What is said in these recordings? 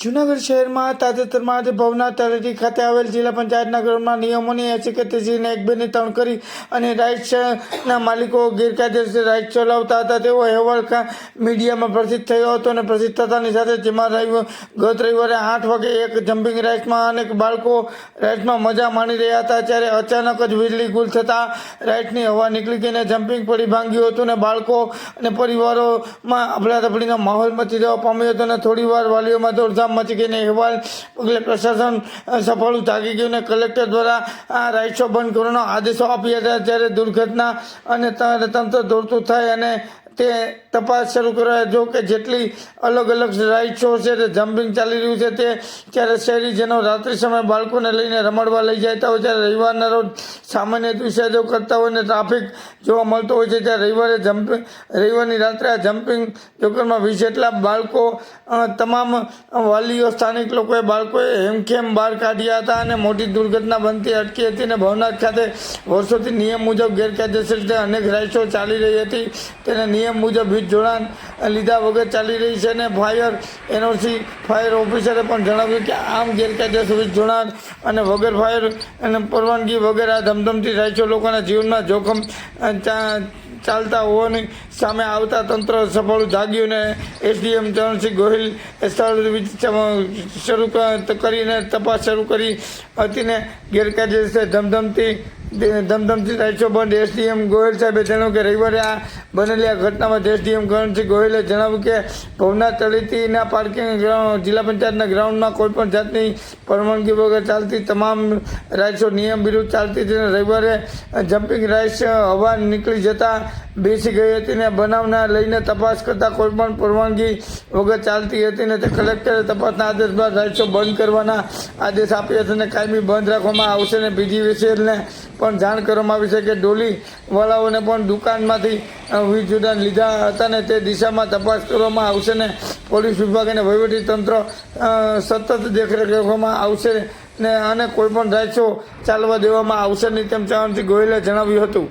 જૂનાગઢ શહેરમાં તાજેતરમાં આજે ભવનાથ તળેટી ખાતે આવેલ જિલ્લા પંચાયતના ગ્રાઉન્ડમાં નિયમોની એસીકેટીસીને 1-2-3 કરી અને રાઇડ્સના માલિકો ગેરકાયદેસર રાઇડ ચલાવતા હતા તેવો અહેવાલ મીડિયામાં પ્રસિદ્ધ થયો હતો અને પ્રસિદ્ધ થતાની સાથે જેમાં ગત રવિવારે 8 વાગે એક જમ્પિંગ રાઇડ્સમાં અનેક બાળકો રાઇડ્સમાં મજા માણી રહ્યા હતા ત્યારે અચાનક જ વીજળી ગુલ થતાં રાઇડ્સની હવા નીકળી ગઈને જમ્પિંગ પડી ભાંગ્યું હતું અને બાળકો અને પરિવારોમાં અફડાતફડીનો માહોલ મચી જવા પામ્યો હતો અને થોડીવાર વાલીઓમાં દોડધામ મચી ગઈને અહેવાલ પગલે પ્રશાસન સફળ જાગી ગયું અને કલેક્ટર દ્વારા આ રાઇડ્સો બંધ કરવાનો આદેશો આપ્યા હતા ત્યારે દુર્ઘટના અને તંત્ર દોડતું થાય અને તે તપાસ શરૂ કરવા જો કે જેટલી અલગ અલગ રાઇડ્સો છે તે જમ્પિંગ ચાલી રહ્યું છે તે ત્યારે શહેરીજનો રાત્રિ સમયે બાળકોને લઈને રમાડવા લઈ જતા હોય ત્યારે રવિવારના રોજ સામાન્ય દિવસે જો કરતા હોય ને ટ્રાફિક જોવા મળતો હોય છે ત્યારે રવિવારની રાત્રે આ જમ્પિંગ જોકરમાં 20 જેટલા બાળકો તમામ વાલીઓ સ્થાનિક લોકોએ બાળકોએ હેમખેમ બહાર કાઢ્યા હતા અને મોટી દુર્ઘટના બનતી અટકી હતી અને ભવનાથ ખાતે વર્ષોથી નિયમ મુજબ ગેરકાયદેસર રીતે અનેક રાઇડ્સો ચાલી રહી હતી તેને નિયમ મુજબ વીજ જોડાણ લીધા વગર ચાલી રહી છે અને ફાયર એનઓસી ફાયર ઓફિસરે પણ જણાવ્યું કે આમ ગેરકાયદેસર વીજ જોડાણ અને વગર ફાયર અને પરવાનગી વગર આ ધમધમતી રાઇડ્સો લોકોના જીવનમાં જોખમ ચાલતા હોવાની સામે આવતા તંત્ર સફળ જાગ્યું અને એસડીએમ ચરણસિંહ ગોહિલ સ્થળ શરૂ કરીને તપાસ શરૂ કરી હતી ને ગેરકાયદેસર ધમધમતી રાઇડ્સો બંધ એસડીએમ ગોહિલ સાહેબે જણાવ્યું કે રવિવારે આ બનેલી આ ઘટનામાં એસડીએમ ચરણસિંહ ગોહિલે જણાવ્યું કે ભવનાથ તળેટીના પાર્કિંગ જિલ્લા પંચાયતના ગ્રાઉન્ડમાં કોઈપણ જાતની પરવાનગી વગર ચાલતી તમામ રાઇડ્સો નિયમ વિરુદ્ધ ચાલતી હતી અને રવિવારે જમ્પિંગ રાઇડ્સ હવા નીકળી જતા બેસી ગઈ હતી ને બનાવના લઈને તપાસ કરતા કોઈપણ પરવાનગી વગર ચાલતી હતી ને તે કલેક્ટરે તપાસના આદેશ બાદ રાઇડ્સો બંધ કરવાના આદેશ આપ્યા છે અને કાયમી બંધ રાખવામાં આવશે ને BGVCLને પણ જાણ કરવામાં આવી છે કે ડોલીવાળાઓને પણ દુકાનમાંથી વીજ જોડાણ લીધા હતા ને તે દિશામાં તપાસ કરવામાં આવશે ને પોલીસ વિભાગ અને વહીવટીતંત્ર સતત દેખરેખ રાખવામાં આવશે ને અને કોઈપણ રાઇડ્સો ચાલવા દેવામાં આવશે નહીં તેમ ચરણસિંહ ગોહિલે જણાવ્યું હતું.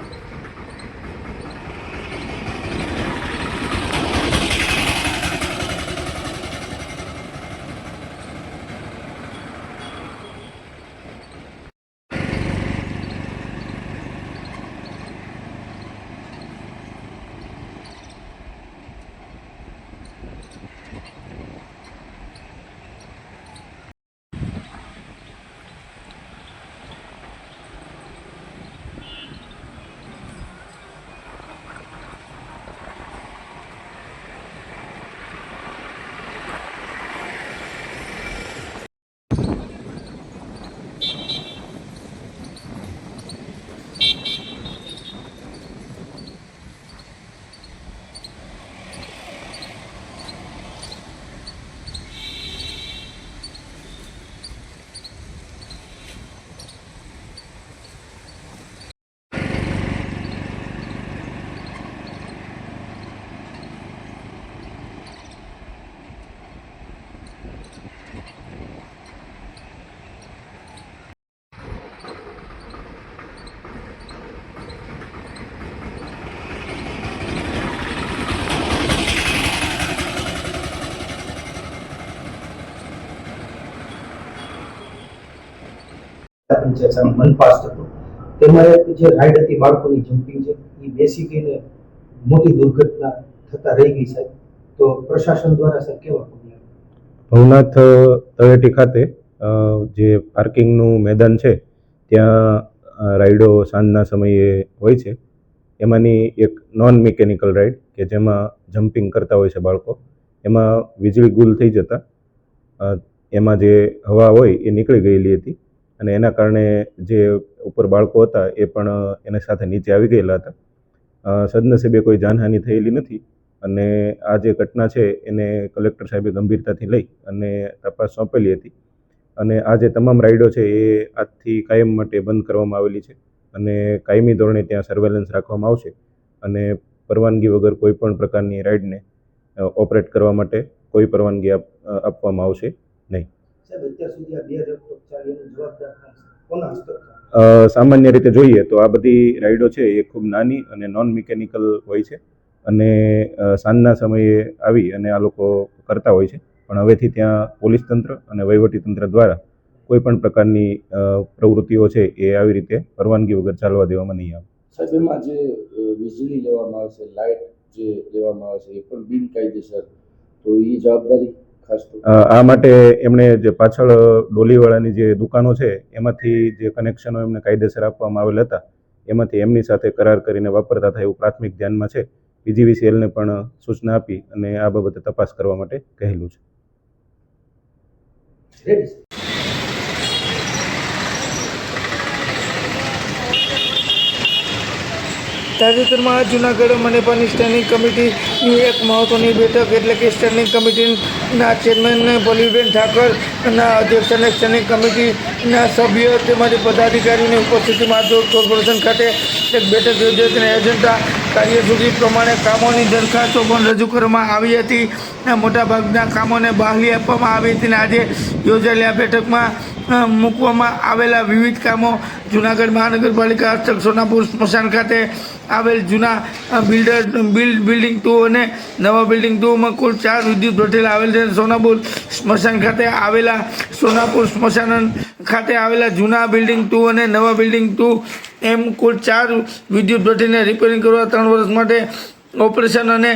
પંચાયત મનપાસ હતો તેમાં જે રાઈડ હતી બાળકોની જમ્પિંગ છે એ બેસી ગઈને મોટી દુર્ઘટના થતા રહી ગઈ સાહેબ. તો પ્રશાસન દ્વારા સાહેબ કેવા પગલાં? ભવનાથ તળેટી ખાતે જે પાર્કિંગનું મેદાન છે ત્યાં રાઈડો સાંજના સમયે હોય છે. એમાંની એક નોન મિકેનિકલ રાઈડ કે જેમાં જમ્પિંગ કરતા હોય છે બાળકો, એમાં વીજળી ગુલ થઈ જતાં એમાં જે હવા હોય એ નીકળી ગયેલી હતી અને એના કારણે જે ઉપર બાળકો હતા એ પણ એના સાથે નીચે આવી ગયેલા હતા. સદનસીબે કોઈ જાનહાનિ થયેલી નથી અને આ જે ઘટના છે એને કલેક્ટર સાહેબે ગંભીરતાથી લઈ અને તપાસ સોંપેલી હતી અને આ જે તમામ રાઈડો છે એ આજથી કાયમ માટે બંધ કરવામાં આવેલી છે અને કાયમી ધોરણે ત્યાં સર્વેલન્સ રાખવામાં આવશે અને પરવાનગી વગર કોઈ પણ પ્રકારની રાઈડને ઓપરેટ કરવા માટે કોઈ પરવાનગી આપવામાં આવશે નહીં. સામાન્ય રીતે જોઈએ તો આ બધી રાઈડો છે એ ખૂબ નાની અને નોન મિકેનિકલ હોય છે અને સાંજના સમયે આવી અને આ લોકો કરતા હોય છે. પણ હવેથી ત્યાં પોલીસ તંત્ર અને વહીવટી તંત્ર દ્વારા કોઈ પણ પ્રકારની પ્રવૃત્તિઓ છે એ આવી રીતે પરવાનગી વગર ચાલવા દેવામાં નહીં આવે. સાહેબ, એમાં જે વીજળી લેવામાં આવે છે, લાઇટ જે લેવામાં આવે છે, એ પણ બિનકાયદેસર, તો એ જવાબદારી ખાસ તો આ માટે એમણે જે પાછળ ડોલીવાળાની જે દુકાનો છે એમાંથી જે કનેક્શનો એમને કાયદેસર આપવામાં આવેલ હતા એમાંથી એમની સાથે કરાર કરીને વાપરતા હતા એવું પ્રાથમિક ધ્યાનમાં છે. PGVCLને પણ સૂચના આપી અને આ બાબતે તપાસ કરવા માટે કહેલું છે. રેડી છે. તાજેતરમાં જૂનાગઢ મનપાની સ્ટેન્ડિંગ કમિટીની એક મહત્વની બેઠક એટલે કે સ્ટેન્ડિંગ કમિટીના ચેરમેન બલીબેન ઠાકરના અધ્યક્ષને સ્ટેન્ડિંગ કમિટીના સભ્યો તેમજ પદાધિકારીઓની ઉપસ્થિતિમાં આજરોજ કોર્પોરેશન ખાતે એક બેઠક યોજાઈ હતી. એજન્ડા કાર્યસૂચિ પ્રમાણે કામોની દરખાસ્તો પણ રજૂ કરવામાં આવી હતી. મોટાભાગના કામોને બહાલી આપવામાં આવી હતી અને આજે યોજાયેલી આ બેઠકમાં મૂકવામાં આવેલા વિવિધ કામો જૂનાગઢ મહાનગરપાલિકા હસ્તક સોનાપુર સ્મશાન ખાતે આવેલ જૂના બિલ્ડિંગ 2 અને નવા બિલ્ડિંગ 2માં કુલ 4 વિદ્યુત ભઠ્ઠી આવેલ છે. સોનાપુર સ્મશાન ખાતે આવેલા સોનાપુર સ્મશાન ખાતે આવેલા જૂના બિલ્ડિંગ 2 અને નવા બિલ્ડિંગ 2 એમ કુલ 4 વિદ્યુત ભઠ્ઠીને રિપેરિંગ કરવા 3 વર્ષ માટે ઓપરેશન અને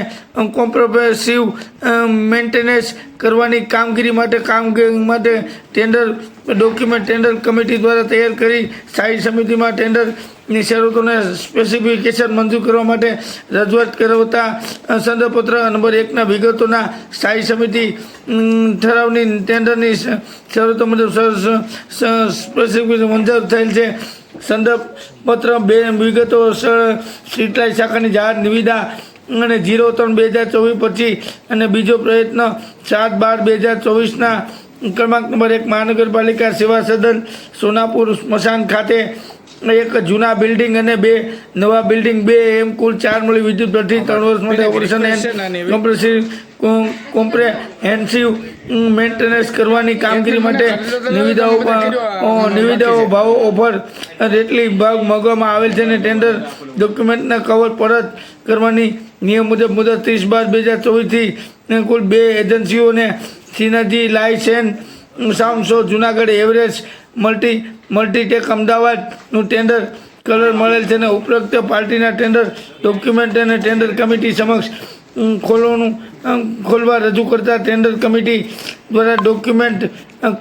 કોમ્પ્રેહેન્સિવ મેન્ટેનન્સ કરવાની કામગીરી માટે ટેન્ડર ડોક્યુમેન્ટ ટેન્ડર કમિટી દ્વારા તૈયાર કરી સ્થાયી સમિતિમાં ટેન્ડરની શરતોને સ્પેસિફિકેશન મંજૂર કરવા માટે રજૂઆત કરાવતા સંદર્ભપત્ર નંબર 1ના વિગતોના સ્થાયી સમિતિ ઠરાવની ટેન્ડરની શરતો મુજબ સ્પેસિફિકેશન મંજૂર થયેલ છે. સંદર્ભ પત્ર 2 વિગતો સ્ટ્રીટ લાઇટ શાખાની જાહેર નિવિદા અને 03/2024 પછી અને બીજો પ્રયત્ન 7/12/2024ના ક્રમાંક નંબર 1 મહાનગરપાલિકા સેવા સદન સોનાપુર સ્મશાન ખાતે એક જૂના બિલ્ડિંગ અને 2 નવા બિલ્ડિંગ 2 એમ કુલ 4 મળી વિદ્યુત ભઠ્ઠી 3 વર્ષ માટે ઓપરેશન કોમ્પ્રેહેન્સિવ મેન્ટેનન્સ કરવાની કામગીરી માટે નિવિદાઓ ભાવો ઓફર રેટલી ભાગ માંગવામાં આવેલ છે અને ટેન્ડર ડોક્યુમેન્ટના કવર પરત કરવાની નિયમ મુજબ મુદત 30/12/2024થી કુલ 2 એજન્સીઓને synergy lights and sound show Junagadh average multitech અમદાવાદનું ટેન્ડર કલર મળેલ છે અને ઉપરોક્ત પાર્ટીના ટેન્ડર ડોક્યુમેન્ટ અને ટેન્ડર કમિટી સમક્ષ ખોલવા રજૂ કરતા ટેન્ડર કમિટી દ્વારા ડોક્યુમેન્ટ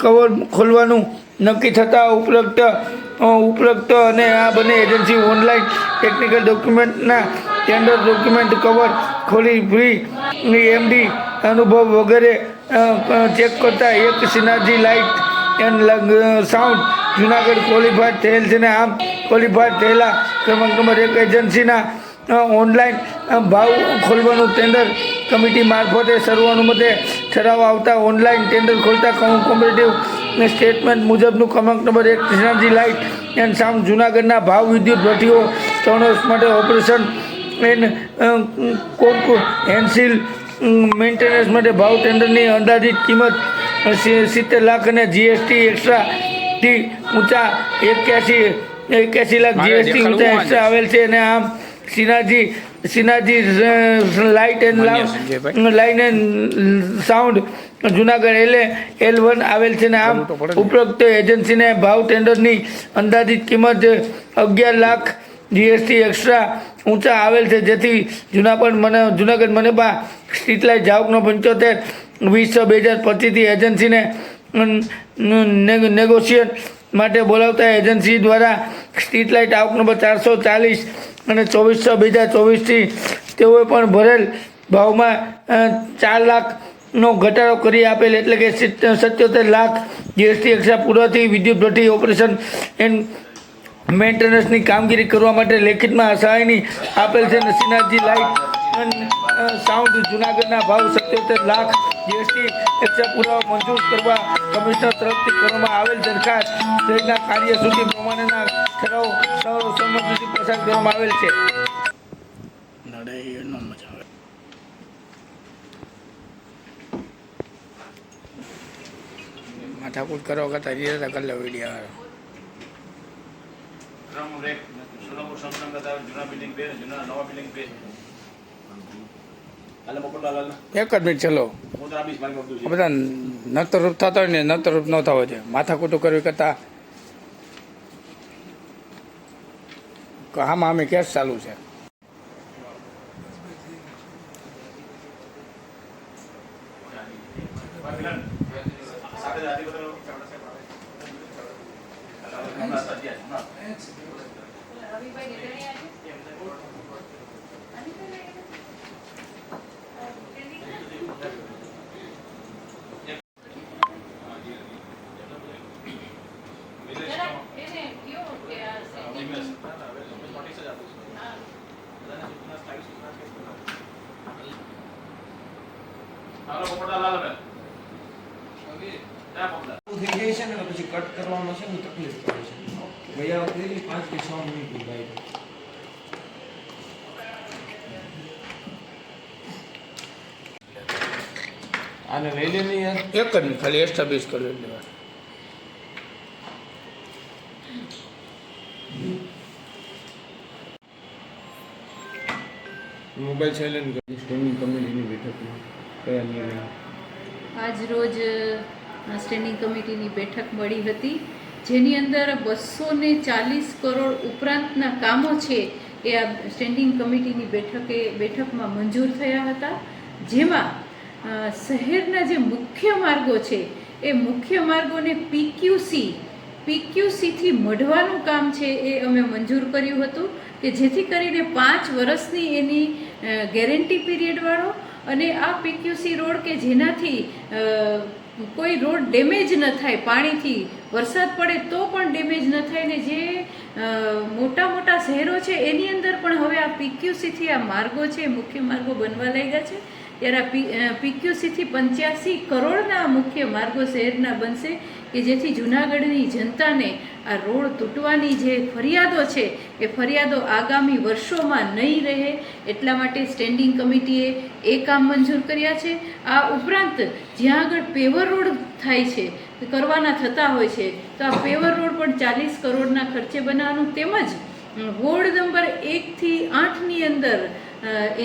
કવર ખોલવાનું નક્કી થતાં ઉપરોક્ત અને આ બંને એજન્સી ઓનલાઈન ટેકનિકલ ડોક્યુમેન્ટના ટેન્ડર ડોક્યુમેન્ટ કવર ખોલી ફ્રી MD અનુભવ વગેરે ચેક કરતા એક synergy light and sound Junagadh qualified થયેલ છે અને આમ ક્વોલિફાઈડ થયેલા ક્રમાંક નંબર 1 એજન્સીના ઓનલાઈન ભાવ ખોલવાનું ટેન્ડર કમિટી મારફતે સર્વાનુમતે ઠરાવ આવતા ઓનલાઈન ટેન્ડર ખોલતા કોમ્પિટિટિવ સ્ટેટમેન્ટ મુજબનું ક્રમાંક number 1 synergy light and sound જૂનાગઢના ભાવ વિદ્યુત ભઠ્ઠીઓ 3 વર્ષ માટે ઓપરેશન એન્ડ કોમ્પ્રેહેન્સિવ મેન્ટેનન્સ માટે ભાવ ટેન્ડરની અંદાજિત કિંમત 70 લાખ અને GST એક્સ્ટ્રાથી ઊંચા 81 લાખ GST ઊંચા એક્સ્ટ્રા આવેલ છે અને આમ synergy light and sound Junagadh L1 આવેલ છે અને આમ ઉપરોક્ત એજન્સીને ભાવ ટેન્ડરની અંદાજિત કિંમત 11 લાખ GST એક્સ્ટ્રા ઊંચા આવેલ છે, જેથી જૂનાગઢ મનપા સ્ટ્રીટ લાઇટ જાવકનો 75/20/2025થી એજન્સીને નેગોશિએટ માટે બોલાવતા એજન્સી દ્વારા સ્ટ્રીટ લાઇટ આવક નંબર 440 અને 24/2024થી તેઓએ પણ ભરેલ ભાવમાં 4 લાખનો ઘટાડો કરી આપેલ એટલે કે 77 લાખ GST એક્સ્ટ્રા પૂરવાથી વિદ્યુત ભઠ્ઠી ઓપરેશન એન્ડ મેન્ટેનન્સની કામગીરી કરવા માટે લેખિતમાં સહાયની આપેલ છે. સિનર્જી લાઇટ સાઉન્ડ જૂનાગઢના ભાવ 77 લાખ GST એક્સ્ટ્રા પુરાવા મંજૂર કરવા કમિશનર તરફથી કરવામાં આવેલ દરખાસ્ત સહિતના કાર્યસૂચિ પ્રમાણેના ઠરાવ સર્વસંમતિથી પસાર કરવામાં આવેલ છે. માથાકૂટ કરવા કરતા રીતા કરી લો વિડીયો. સોનાપુર સ્મશાન ખાતે જૂના બિલ્ડિંગ 2 જૂના નવા બિલ્ડિંગ 2 એક જ મિનિટ ચલો આ બધા નતરૂપ થતા હોય ને નતરૂપ ન થવા જોઈએ માથાકૂટું કરવી કરતાં આમાં અમે કેસ ચાલુ છે થઈ જાય છે ને પછી કટ કરવામાં છે ને તકલીફ પડે છે ગયા વખતે 5 કે 6 મિનિટ બાય આને લઈ લે ને યાર એક જ મિનિટ ખાલી એસ્ટાબ્લિશ કરવી એટલે મોબાઈલ સાયલેન્ટ કરી સ્ટેન્ડિંગ કમિટીની બેઠકમાં કયા નિર્ણય આજ રોજ સ્ટેન્ડિંગ કમિટીની બેઠક મળી હતી જેની અંદર 240 કરોડ ઉપરાંતના કામો છે એ આ સ્ટેન્ડિંગ કમિટીની બેઠકમાં મંજૂર થયા હતા જેમાં શહેરના જે મુખ્ય માર્ગો છે એ મુખ્ય માર્ગોને પીક્યુસીથી મઢવાનું કામ છે એ અમે મંજૂર કર્યું હતું કે જેથી કરીને 5 વર્ષની એની ગેરંટી પીરિયડવાળો અને આ પીક્યુસી રોડ કે જેનાથી કોઈ રોડ ડેમેજ ન થાય પાણીથી વરસાદ પડે તો પણ ડેમેજ ન થાય ને જે મોટા મોટા શહેરો છે એની અંદર પણ હવે આ પીક્યુસીથી આ માર્ગો છે મુખ્ય માર્ગો બનવા લાગ્યા છે ત્યારે આ પીક્યુસીથી 85 કરોડના મુખ્ય માર્ગો શહેરના બનશે કે જેથી જૂનાગઢની જનતાને આ રોડ તૂટવાની જે ફરિયાદો છે એ ફરિયાદો આગામી વર્ષોમાં નહીં રહે એટલા માટે સ્ટેન્ડિંગ કમિટીએ એ કામ મંજૂર કર્યા છે આ ઉપરાંત જ્યાં આગળ પેવર રોડ થાય છે કરવાના થતા હોય છે તો આ પેવર રોડ પણ 40 કરોડના ખર્ચે બનાવવાનું તેમજ વોર્ડ નંબર 1 થી 8ની અંદર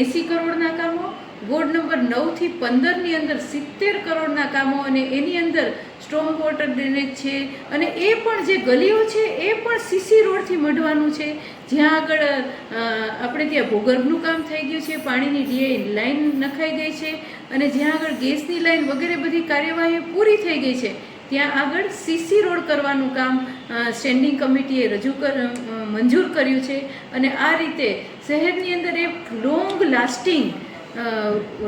80 કરોડના કામો વોર્ડ નંબર 9 થી 15ની અંદર 70 કરોડના કામો અને એની અંદર સ્ટ્રોંગ વોટર ડ્રેનેજ છે અને એ પણ જે ગલીઓ છે એ પણ સીસી રોડથી મઢવાનું છે જ્યાં આગળ આપણે ત્યાં ભૂગર્ભનું કામ થઈ ગયું છે પાણીની ડીઆઈ લાઈન નખાઈ ગઈ છે અને જ્યાં આગળ ગેસની લાઈન વગેરે બધી કાર્યવાહી પૂરી થઈ ગઈ છે ત્યાં આગળ સીસી રોડ કરવાનું કામ સ્ટેન્ડિંગ કમિટીએ મંજૂર કર્યું છે અને આ રીતે શહેરની અંદર એક લોંગ લાસ્ટિંગ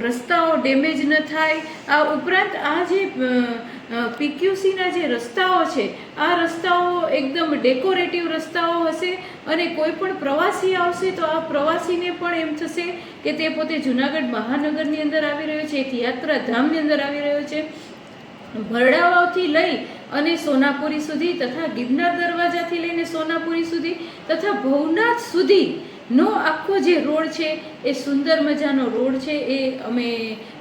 રસ્તાઓ ડેમેજ ન થાય આ ઉપરાંત આ જે પીક્યુસીના જે રસ્તાઓ છે આ રસ્તાઓ એકદમ ડેકોરેટિવ રસ્તાઓ હશે અને કોઈ પણ પ્રવાસી આવશે તો આ પ્રવાસીને પણ એમ થશે કે તે પોતે જૂનાગઢ મહાનગરની અંદર આવી રહ્યો છે એક યાત્રાધામની અંદર આવી રહ્યો છે ભરડાવાવથી લઈ અને સોનાપુરી સુધી તથા ગિરનાર દરવાજાથી લઈને સોનાપુરી સુધી તથા ભવનાથ સુધી નો આખો જે રોડ છે એ સુંદર મજાનો રોડ છે એ અમે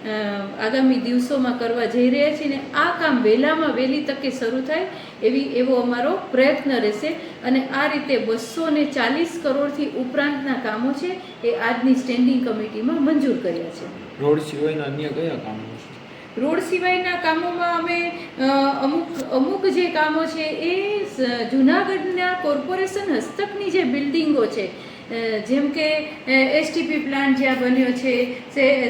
આગામી દિવસોમાં કરવા જઈ રહ્યા છીએ ને આ કામ વહેલામાં વહેલી તકે શરૂ થાય એવો અમારો પ્રયત્ન રહેશે અને આ રીતે 240 કરોડથી ઉપરાંતના કામો છે એ આજની સ્ટેન્ડિંગ કમિટીમાં મંજૂર કર્યા છે રોડ સિવાયના અન્ય કયા કામો છે રોડ સિવાયના કામોમાં અમે અમુક જે કામો છે એ જૂનાગઢના કોર્પોરેશન હસ્તકની જે બિલ્ડિંગો છે જેમ કે એસટીપી પ્લાન્ટ જ્યાં બન્યો છે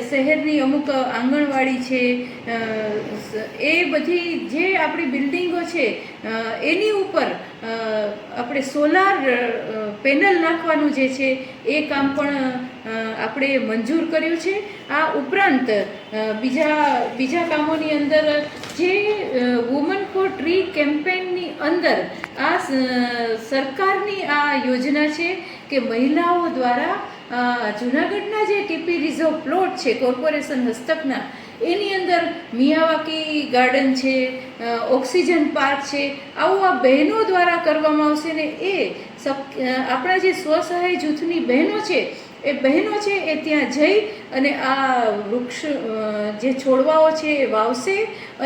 શહેરની અમુક આંગણવાડી છે એ બધી જે આપણી બિલ્ડિંગો છે એની ઉપર આપણે સોલાર પેનલ નાખવાનું જે છે એ કામ પણ આપણે મંજૂર કર્યું છે આ ઉપરાંત બીજા કામોની અંદર જે વુમન ફોર ટ્રી કેમ્પેઇનની અંદર આ સરકારની આ યોજના છે કે મહિલાઓ દ્વારા જૂનાગઢના જે ટીપી રિઝર્વ પ્લોટ છે કોર્પોરેશન હસ્તકના એની અંદર મિયાવાકી ગાર્ડન છે ઓક્સિજન પાર્ક છે આવું આ બહેનો દ્વારા કરવામાં આવશે ને એ આપણા જે સ્વસહાય જૂથની બહેનો છે એ બહેનો છે એ ત્યાં જઈ અને આ વૃક્ષ જે છોડવાઓ છે એ વાવશે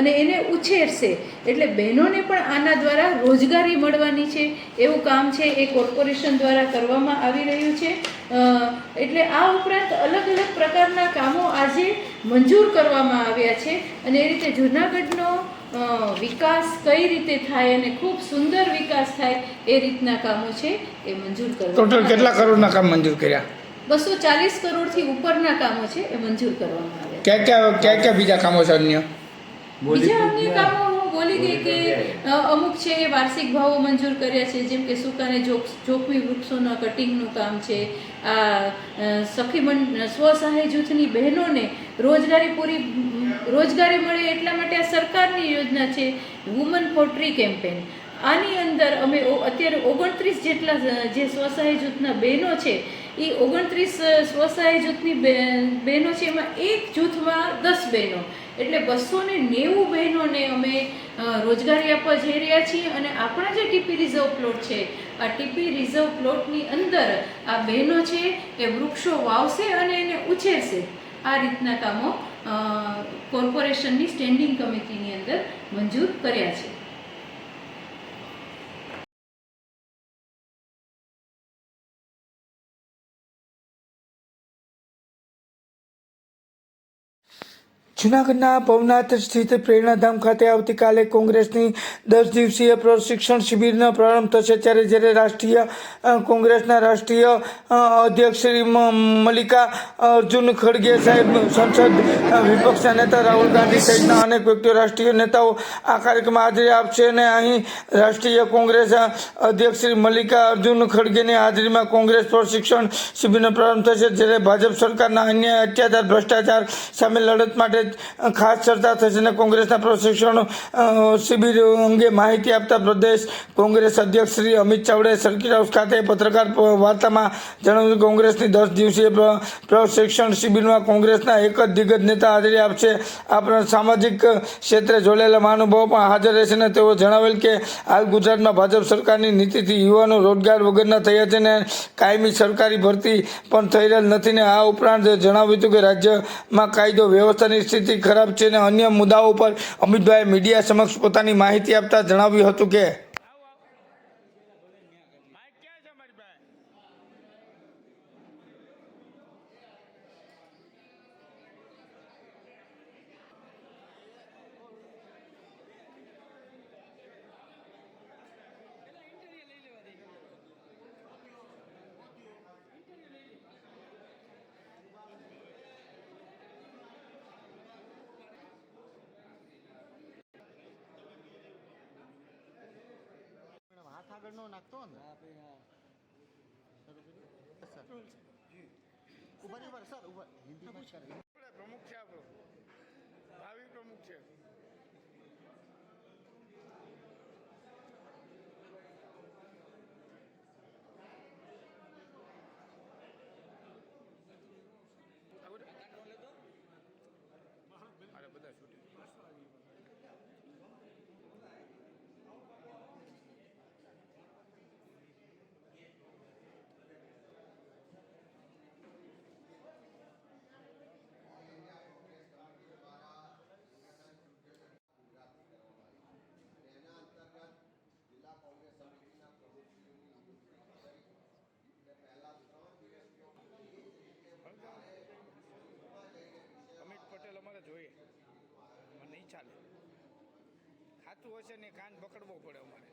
અને એને ઉછેરશે એટલે બહેનોને પણ આના દ્વારા રોજગારી મળવાની છે એવું કામ છે એ કોર્પોરેશન દ્વારા કરવામાં આવી રહ્યું છે એટલે આ ઉપરાંત અલગ અલગ પ્રકારના કામો આજે મંજૂર કરવામાં આવ્યા છે અને એ રીતે જૂનાગઢનો વિકાસ કઈ રીતે થાય અને ખૂબ સુંદર વિકાસ થાય એ રીતના કામો છે એ મંજૂર ટોટલ કરવામાં કેટલા કરોડના કામ મંજૂર કર્યા? 240 કરોડથી ઉપરના કામો છે એ મંજૂર કરવામાં આવ્યા. ક્યાં બીજા કામો છે અન્ય? બીજા અન્ય કામો હું બોલી ગઈ કે અમુક છે એ વાર્ષિક ભાવો મંજૂર કર્યા છે, જેમ કે સુકાને જોખમી વૃક્ષોના કટિંગનું કામ છે. આ સ્વસહાય જૂથની બહેનોને રોજગારી મળે એટલા માટે આ સરકારની યોજના છે વુમન ફોર ટ્રી કેમ્પેન. આની અંદર અમે અત્યારે 29 જેટલા જે સ્વસહાય જૂથના બહેનો છે એ 29 સ્વસહાય જૂથની બહેનો છે, એમાં એક જૂથમાં 10 બહેનો એટલે 290 બહેનોને અમે રોજગારી આપવા જઈ રહ્યા છીએ. અને આપણા જે ટીપી રિઝર્વ પ્લોટ છે, આ ટીપી રિઝર્વ પ્લોટની અંદર આ બહેનો છે એ વૃક્ષો વાવશે અને એને ઉછેરશે. આ રીતના કામો કોર્પોરેશનની સ્ટેન્ડિંગ કમિટીની અંદર મંજૂર કર્યા છે. જૂનાગઢના ભવનાથ સ્થિત પ્રેરણાધામ ખાતે આવતીકાલે કોંગ્રેસની 10 દિવસીય પ્રશિક્ષણ શિબિરનો પ્રારંભ થશે. જ્યારે રાષ્ટ્રીય કોંગ્રેસના રાષ્ટ્રીય અધ્યક્ષ શ્રી મલ્લિકા અર્જુન ખડગે સાહેબ, સંસદ વિપક્ષના નેતા રાહુલ ગાંધી સહિતના અનેક વ્યક્તિઓ, રાષ્ટ્રીય નેતાઓ આ કાર્યક્રમમાં હાજરી આપશે. અને અહીં રાષ્ટ્રીય કોંગ્રેસ અધ્યક્ષ શ્રી મલ્લિકા અર્જુન ખડગેની હાજરીમાં કોંગ્રેસ પ્રશિક્ષણ શિબિરનો પ્રારંભ થશે. જ્યારે ભાજપ સરકારના અન્ય અત્યાચાર, ભ્રષ્ટાચાર સામે લડત માટે ખાસ ચર્ચા થશે. અને કોંગ્રેસના પ્રશિક્ષણ શિબિર અંગે માહિતી આપતા પ્રદેશ કોંગ્રેસ અધ્યક્ષ શ્રી અમિત ચાવડાએ સર્કિટ હાઉસ ખાતે પત્રકાર વાર્તામાં જણાવ્યું કે કોંગ્રેસની 10 દિવસીય પ્રશિક્ષણ શિબિરમાં કોંગ્રેસના એક જ દિગ્ગજ નેતા હાજરી આપશે. આ સામાજિક ક્ષેત્રે જોડાયેલા મહાનુભાવો પણ હાજર રહેશે. અને તેઓ જણાવેલ કે હાલ ગુજરાતમાં ભાજપ સરકારની નીતિથી યુવાનો રોજગાર વગરના થયા છે અને કાયમી સરકારી ભરતી પણ થઈ રહેલ નથી. ને આ ઉપરાંત જણાવ્યું હતું કે રાજ્યમાં કાયદો વ્યવસ્થાની સ્થિતિ ખરાબ છે. અને અન્ય મુદ્દાઓ પર અમિતભાઈએ મીડિયા સમક્ષ પોતાની માહિતી આપતા જણાવ્યું હતું કે પ્રમુખ છે, આપણો ભાવિ પ્રમુખ છે. બધા અમિત પટેલ અમારે જોઈએ, નહીં ચાલે. ખાતું હશે ને કાન પકડવો પડે અમારે.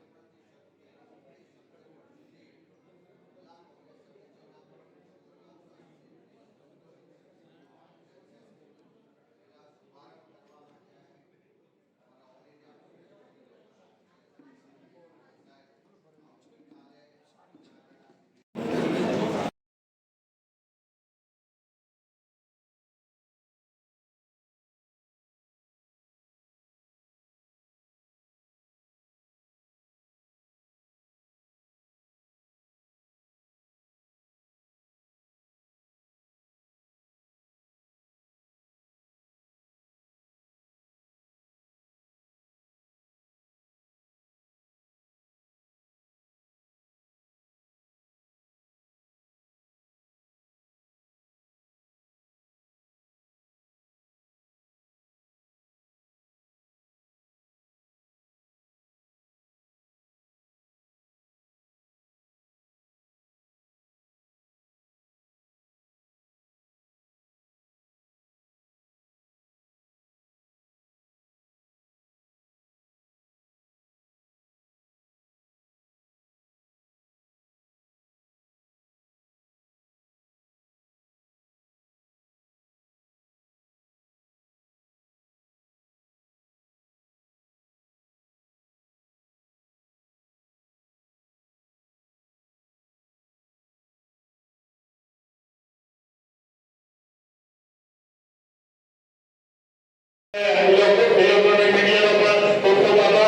ઇલેક્ટ્રોનિક મીડિયાનો પણ ખૂબ ખૂબ આભાર.